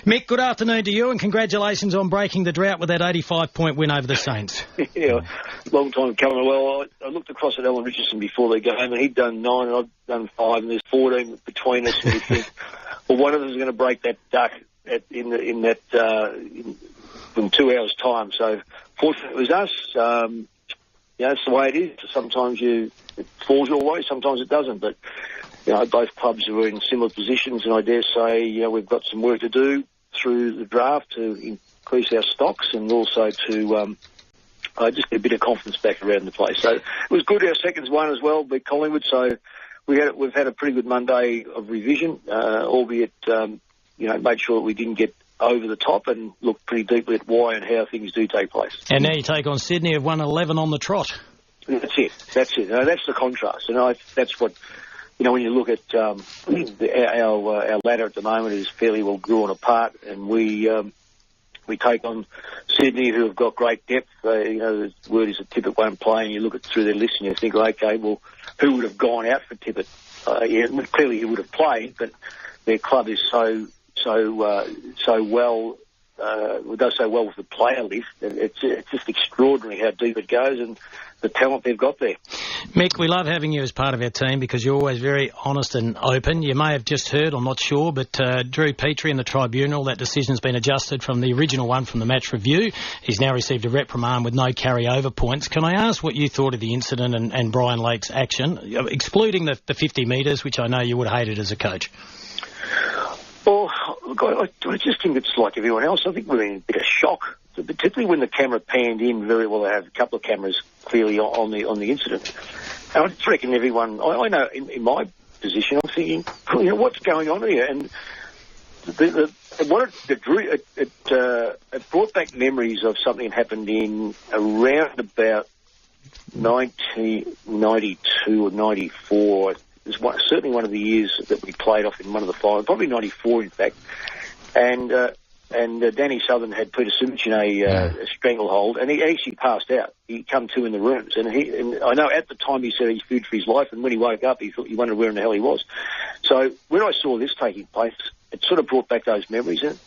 Mick, good afternoon to you and congratulations on breaking the drought with that 85-point win over the Saints. Yeah, long time coming. Well, I looked across at Alan Richardson before the game and he'd done 9 and I'd done 5 and there's 14 between us. And we think, well, one of us is going to break that duck in 2 hours' time. So, fortunately, it was us. It's the way it is. Sometimes it falls your way, sometimes it doesn't. But, both clubs are in similar positions and I dare say, we've got some work to do through the draft to increase our stocks and also to just get a bit of confidence back around the place. So it was good. Our seconds won as well, beat Collingwood. So we've had a pretty good Monday of revision, albeit made sure that we didn't get over the top and look pretty deeply at why and how things do take place. And now you take on Sydney, have won 11 on the trot. That's it. That's the contrast. And that's what. When you look at our ladder at the moment is fairly well drawn apart, and we take on Sydney, who have got great depth. The word is that Tippett won't play, and you look through their list and you think, okay, well, who would have gone out for Tippett? Clearly he would have played, but their club is so well. It does so well with the player list. It's just extraordinary how deep it goes and the talent they've got there. Mick, we love having you as part of our team because you're always very honest and open. You may have just heard, I'm not sure, but Drew Petrie in the tribunal, that decision's been adjusted from the original one from the match review. He's now received a reprimand with no carryover points. Can I ask what you thought of the incident and Brian Lake's action, excluding the 50 metres, which I know you would hate it as a coach? Well, look, I just think it's like everyone else. I think we're in a bit of shock, particularly when the camera panned in very well. They have a couple of cameras clearly on the incident. And I just reckon everyone, I know in my position, I'm thinking, what's going on here? And it brought back memories of something that happened in around about 1992 or 94. It was certainly one of the years that we played off in one of the finals, probably 94 in fact. And Danny Southern had Peter Simic in a stranglehold, and he actually passed out. He come to in the rooms, and I know at the time he said he feared for his life, and when he woke up, he wondered where in the hell he was. So when I saw this taking place, it sort of brought back those memories. And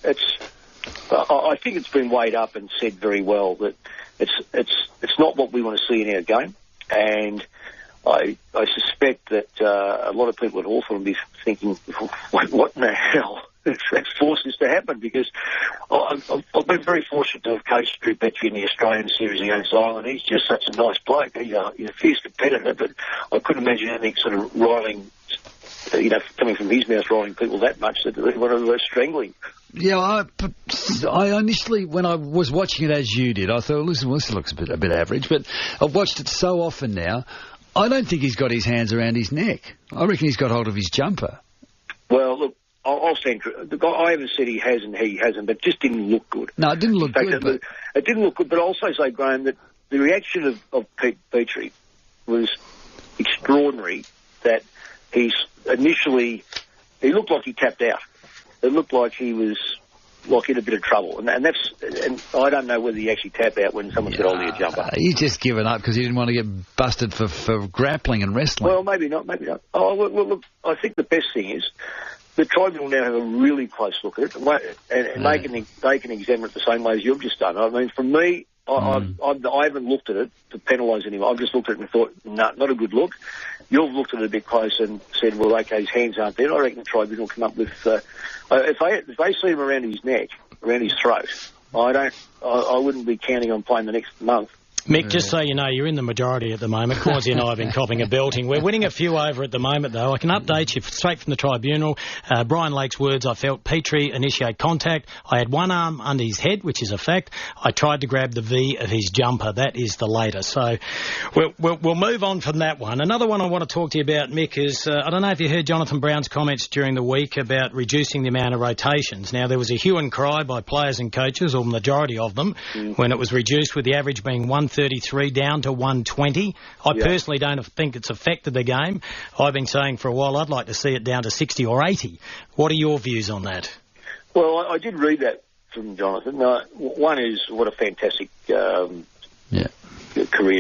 I think it's been weighed up and said very well that it's not what we want to see in our game, and I suspect that a lot of people at Hawthorn will be thinking, what in the hell? That's forced this to happen, because I've been very fortunate to have coached Drew Petrie in the Australian series against Ireland. He's just such a nice bloke. He's a fierce competitor, but I couldn't imagine anything sort of riling, coming from his mouth, riling people that much that they were strangling. Yeah, I initially, when I was watching it as you did, I thought, listen, this looks a bit average, but I've watched it so often now, I don't think he's got his hands around his neck. I reckon he's got hold of his jumper. Well, look, I'll stand for it. I haven't said he hasn't, but it just didn't look good. No, it didn't look good. It didn't look good, but I'll also say, Graham, that the reaction of Petrie was extraordinary, that he looked like he tapped out. It looked like he was in a bit of trouble, and I don't know whether he actually tapped out when someone's got hold of your jumper. He's just given up because he didn't want to get busted for grappling and wrestling. Well, maybe not. Oh, well, look, I think the best thing is the tribunal now have a really close look at it, and they can examine it the same way as you've just done. I mean, for me, I haven't looked at it to penalise anyone. I've just looked at it and thought, no, not a good look. You've looked at it a bit close and said, well, okay, his hands aren't there. I reckon the tribunal will come up with, if they see him around his neck, around his throat, I wouldn't be counting on playing the next month. Mick, just so you know, you're in the majority at the moment. Cornsey and I have been copping a belting. We're winning a few over at the moment, though. I can update you straight from the tribunal. Brian Lake's words, I felt Petrie initiate contact. I had one arm under his head, which is a fact. I tried to grab the V of his jumper. That is the latest. So we'll move on from that one. Another one I want to talk to you about, Mick, is I don't know if you heard Jonathan Brown's comments during the week about reducing the amount of rotations. Now, there was a hue and cry by players and coaches, or the majority of them, when it was reduced, with the average being 133 down to 120. I personally don't think it's affected the game. I've been saying for a while I'd like to see it down to 60 or 80. What are your views on that? Well, I did read that from Jonathan. One is what a fantastic career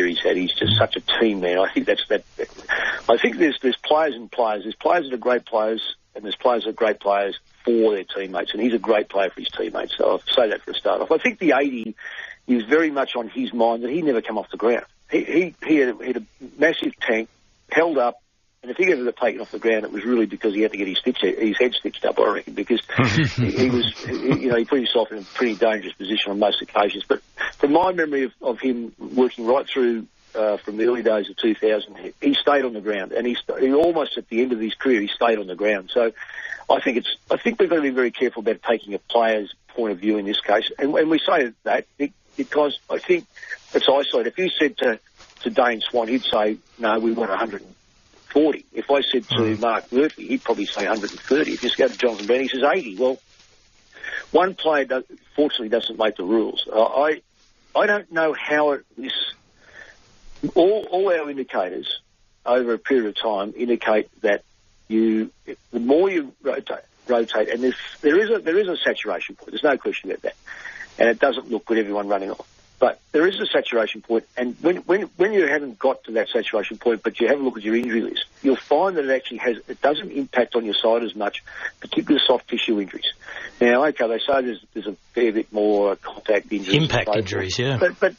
he's had. He's just such a team man. I think that's that. I think there's players and players. There's players that are great players, and there's players that are great players for their teammates, and he's a great player for his teammates. So I'll say that for a start off. I think the 80 is very much on his mind that he never come off the ground. He had a massive tank, held up, and if he ever got taken off the ground, it was really because he had to get his head stitched up, I reckon, because he put himself in a pretty dangerous position on most occasions. But from my memory of him working right through from the early days of 2000, he stayed on the ground, and he almost at the end of his career, he stayed on the ground. So I think we've got to be very careful about taking a player's point of view in this case, and we say that because I think it's isolated. If you said to Dane Swan, he'd say, no, we want 140. If I said to Mark Murphy, he'd probably say 130. If you go to Jonathan Bennett, he says 80. Well, one player fortunately doesn't make the rules. I don't know how all our indicators over a period of time indicate that the more you rotate, and there is a saturation point. There's no question about that, and it doesn't look good, everyone running off. But there is a saturation point, and when you haven't got to that saturation point, but you have a look at your injury list, you'll find that it doesn't impact on your side as much, particularly soft tissue injuries. Now, okay, they say there's a fair bit more contact injuries. Impact injuries, yeah. But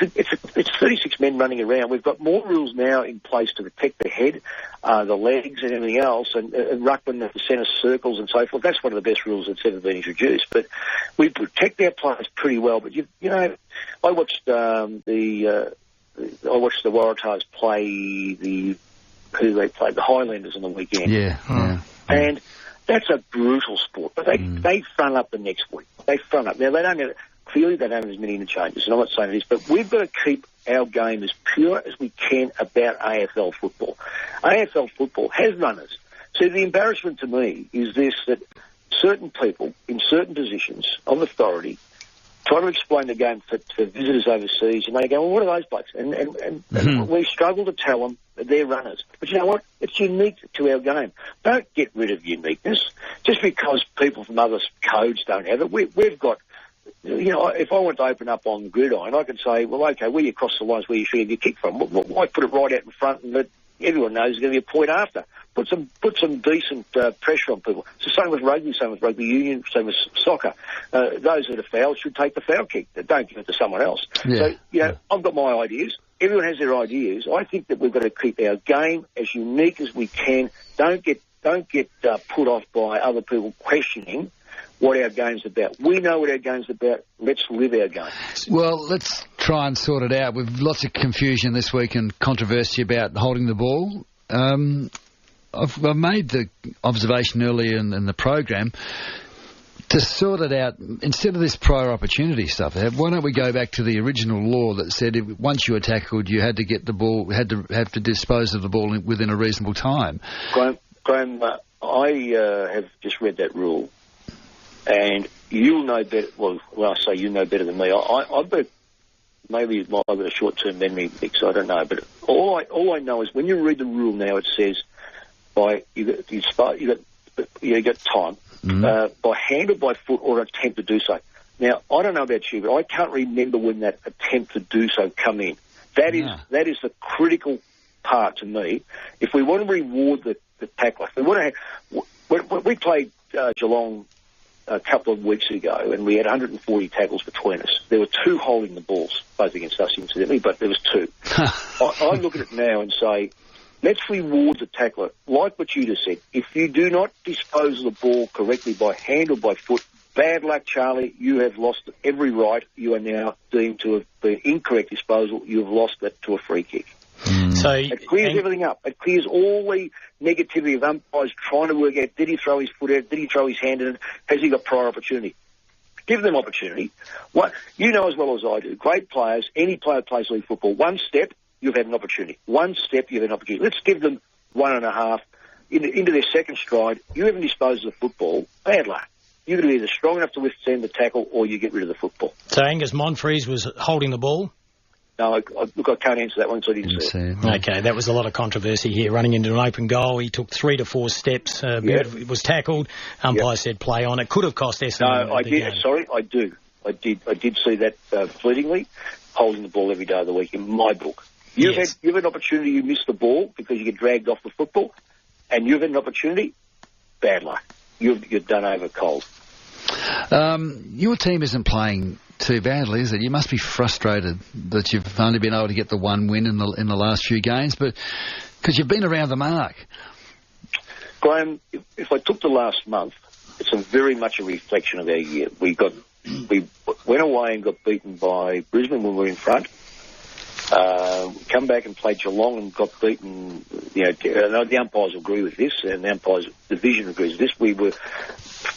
it's 36 men running around. We've got more rules now in place to protect the head, the legs and everything else, and ruckman at the centre circles and so forth. That's one of the best rules that's ever been introduced. But we protect our players pretty well. But I watched the Waratahs play the Highlanders on the weekend. Yeah. And that's a brutal sport. But they front up the next week. They front up. Now clearly they don't have as many interchanges, and I'm not saying this, but we've got to keep our game as pure as we can about AFL football. AFL football has runners. So the embarrassment to me is this, that certain people in certain positions of authority try to explain the game for visitors overseas, and they go, well, what are those blokes? And we struggle to tell them that they're runners. But you know what? It's unique to our game. Don't get rid of uniqueness just because people from other codes don't have it. We've got... if I want to open up on the gridiron, I can say, well, okay, where you cross the lines, where you should have your kick from. Why put it right out in front and let everyone knows there's going to be a point after? Put some decent pressure on people. It's the same with rugby, same with rugby union, same with soccer. Those that are fouled should take the foul kick. Don't give it to someone else. Yeah. So, I've got my ideas. Everyone has their ideas. I think that we've got to keep our game as unique as we can. Don't get put off by other people questioning what our game's about. We know what our game's about. Let's live our game. Well, let's try and sort it out. We've lots of confusion this week and controversy about holding the ball. I've made the observation earlier in the program to sort it out. Instead of this prior opportunity stuff, why don't we go back to the original law that said once you were tackled, you had to get the ball, have to dispose of the ball within a reasonable time. Graham, I have just read that rule. And you'll know better. Well, when I say you know better than me, I've got maybe I've got a short-term memory, Mick, so I don't know. But all I know is when you read the rule now, it says you got time by hand or by foot or attempt to do so. Now I don't know about you, but I can't remember when that attempt to do so come in. That is the critical part to me. If we want to reward the tackler, we played Geelong a couple of weeks ago, and we had 140 tackles between us. There were 2 holding the balls, both against us incidentally, but there was 2. I look at it now and say, let's reward the tackler, like what you just said. If you do not dispose of the ball correctly by hand or by foot, bad luck, Charlie, you have lost every right. You are now deemed to have been incorrect disposal. You have lost that to a free kick. So it clears everything up. It clears all the negativity of umpires trying to work out, did he throw his foot out, did he throw his hand in, has he got prior opportunity? Give them opportunity. You know as well as I do, great players, any player plays league football, one step, you've had an opportunity. One step, you've had an opportunity. Let's give them 1.5 into their second stride. You haven't disposed of the football, bad luck. You're going to be either strong enough to withstand the tackle or you get rid of the football. So Angus Monfries was holding the ball? No, I can't answer that one, so I didn't see it. Okay, that was a lot of controversy here. Running into an open goal, he took 3 to 4 steps. It was tackled. Umpire said play on. It could have cost Essendon. No, I did. Sorry, I do. I did see that fleetingly. Holding the ball every day of the week in my book. You've had an opportunity. You missed the ball because you get dragged off the football, and you've had an opportunity. Bad luck. you're done over cold. Your team isn't playing too badly, is it? You must be frustrated that you've only been able to get the one win in the last few games, but because you've been around the mark. Graham, if I took the last month, it's very much a reflection of our year. We went away and got beaten by Brisbane when we were in front. We come back and played Geelong and got beaten. The umpires agree with this, and the division agrees with this.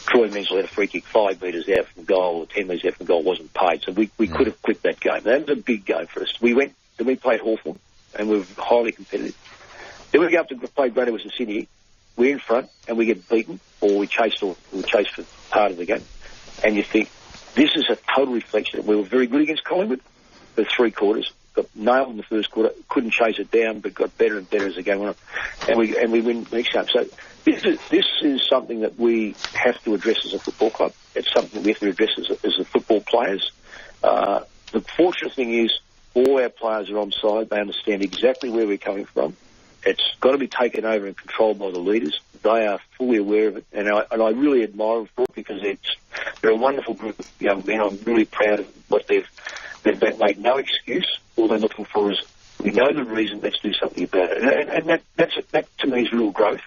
Troy Menzel had a free kick 5 metres out from goal, or 10 metres out from goal, wasn't paid, so we could have quit that game. That was a big game for us. We played Hawthorn, and we were highly competitive. Then we go up to play Greater Western Sydney. We're in front, and we get beaten, or we chase for part of the game. And you think, this is a total reflection. We were very good against Collingwood for 3 quarters. Got nailed in the first quarter, couldn't chase it down, but got better and better as the game went on. And we win the next game. So this is something that we have to address as a football club. It's something that we have to address as the football players. The fortunate thing is all our players are on side. They understand exactly where we're coming from. It's got to be taken over and controlled by the leaders. They are fully aware of it, and I really admire them for it, because they're a wonderful group of young men. I'm really proud of what they've made no excuse. All they're looking for is, we know the reason, let's do something about it. And that to me is real growth.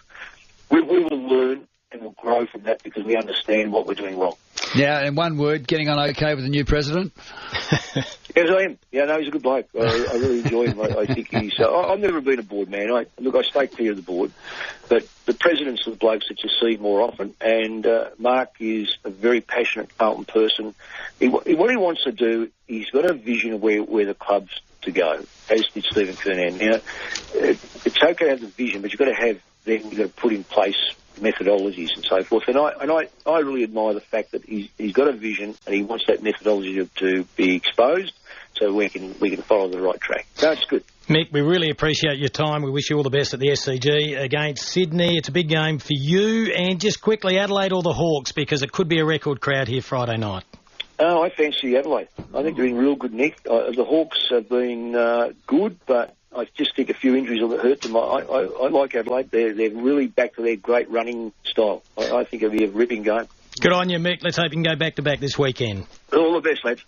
We will learn and we'll grow from that, because we understand what we're doing wrong. Yeah, and one word, getting on okay with the new president? Yes, I am. Yeah, no, he's a good bloke. I really enjoy him. I think he's... I've never been a board man. I stay clear of the board. But the president's the blokes that you see more often. And Mark is a very passionate Carlton person. What he wants to do, he's got a vision of where the club's to go, as did Stephen Kernan. Now, it's okay to have the vision, but you've got to put in place methodologies and so forth. And I really admire the fact that he's got a vision, and he wants that methodology to be exposed, so we can follow the right track. So it's good. Mick, we really appreciate your time. We wish you all the best at the SCG against Sydney. It's a big game for you. And just quickly, Adelaide or the Hawks, because it could be a record crowd here Friday night. Oh, I fancy Adelaide. I think they're in real good nick. The Hawks have been good, but I just think a few injuries will hurt them. I like Adelaide. They're really back to their great running style. I think it'll be a ripping game. Good on you, Mick. Let's hope you can go back-to-back this weekend. All the best, lads.